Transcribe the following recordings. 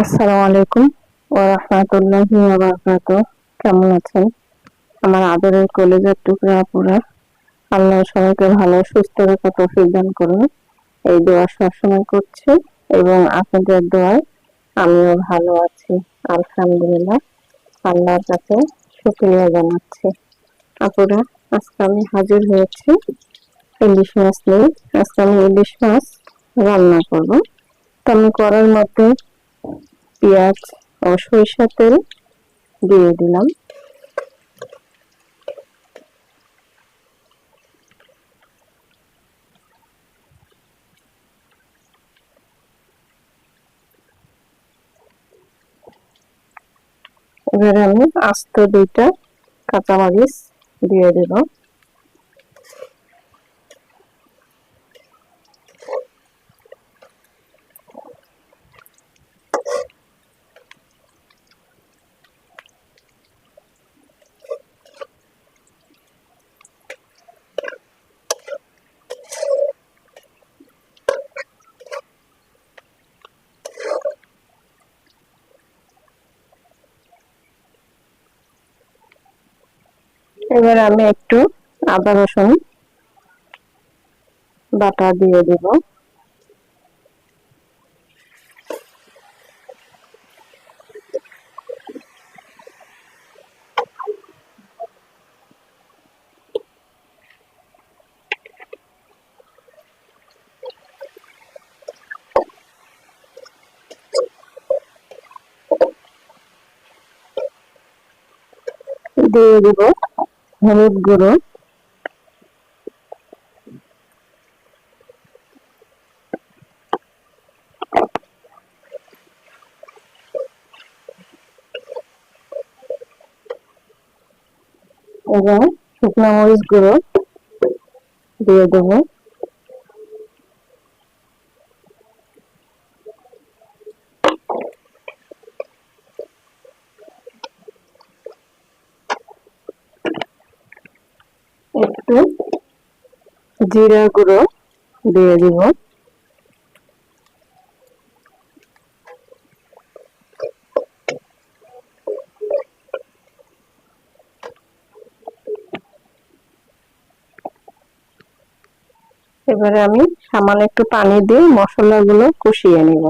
আসসালামু আলাইকুম ওয়া রাহমাতুল্লাহি ওয়া বারাকাতুহু। কেমন আছেন আমার আদরের কলিজার টুকরা আপুরা? আল্লাহ সবাইকে ভালো সুস্থ রেখে তৌফিক দান করুন, এই দোয়া সবসময় করছি এবং আপনাদের দোয়ায় আমিও ভালো আছি, আলহামদুলিল্লাহ। আল্লাহর কাছে শুকরিয়া জানাচ্ছি। আপুরা, আজকে আমি হাজির হয়েছি ইলিশ মাছ নিয়ে। আজকে আমি ইলিশ মাছ রান্না করব। তো আমি কড়াইয়ের মধ্যে পেঁয়াজ ও সরিষার তেল দিয়ে দিলাম। এবারে আমি আস্ত 2টা কাঁচামরিচ দিয়ে দেব। এবারে আমি একটু আদা রসুন বাটা দিয়ে দেব। দিয়ে দেব হলুদ গুঁড়ো, এবং শুকনো মরিচ গুঁড়ো দিয়ে দেব। একটু জিরা গুঁড়ো দিয়ে দিব। এবারে আমি সামান্য একটু পানি দিয়ে মশলাগুলো কষিয়ে নিব।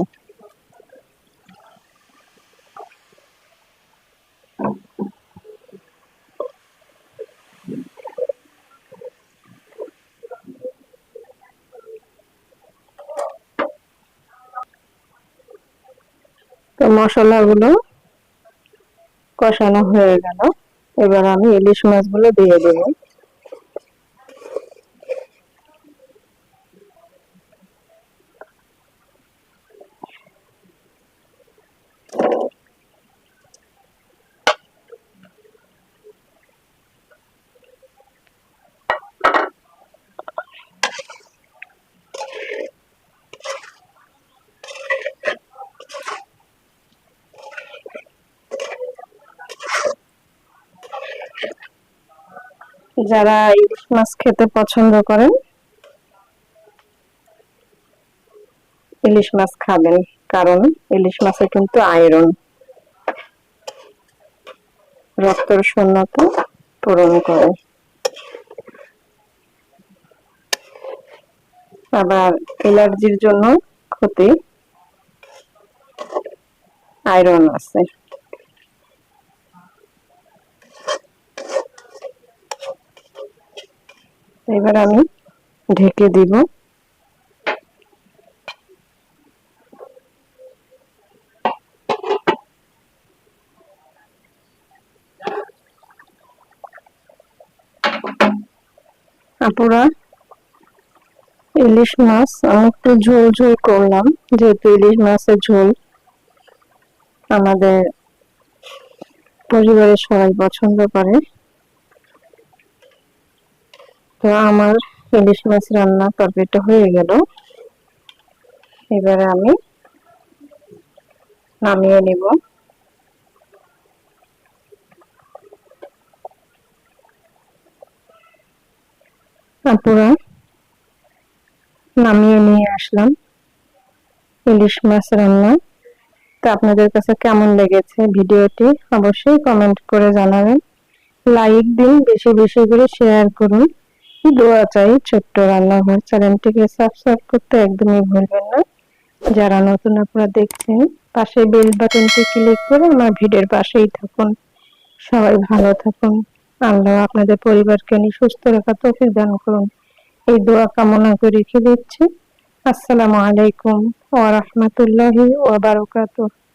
তো মশলাগুলো কষানো হয়ে গেল। এবার আমি ইলিশ মাছগুলো দিয়ে দেব। যারা ইলিশ মাছ খেতে পছন্দ করেন ইলিশ মাছ খাবেন, কারণ ইলিশ মাছে কিন্তু আয়রন, রক্তের শূন্যতা পূরণ করে। আবার অ্যালার্জির জন্য ক্ষতি, আয়রন আছে। এবার আমি ঢেকে দিব। আপুরা, ইলিশ মাছ আমি একটু ঝোল ঝোল করলাম, যেহেতু ইলিশ মাছের ঝোল আমাদের পরিবারের সবাই পছন্দ করে। তো আমার ইলিশ মাছ রান্না তরকারিটা হয়ে গেল। এবারে আমি নামিয়ে নিব। আপুরা, নামিয়ে নিয়ে আসলাম ইলিশ মাছ রান্না। তো তো আপনাদের কাছে কেমন লেগেছে ভিডিওটি অবশ্যই কমেন্ট করে জানাবেন, লাইক দিন, বেশি বেশি করে শেয়ার করুন। দোয়া চাই। ছোট্ট রান্নাঘর চ্যানেলটিকে সাবস্ক্রাইব করতে একদমই ভুলবেন না। যারা নতুন আপনারা দেখছেন, পাশে বেল বাটনটি ক্লিক করে আমার ভিডিওর পাশেই থাকুন। সবাই ভালো থাকুন। আল্লাহ আপনাদের পরিবারকে নিয়ে সুস্থ রাখার তৌফিক দান করুন, এই দোয়া কামনা করে রেখে দিচ্ছি। আসসালামু আলাইকুম ওয়া রাহমাতুল্লাহি ওয়া বারাকাতুহু।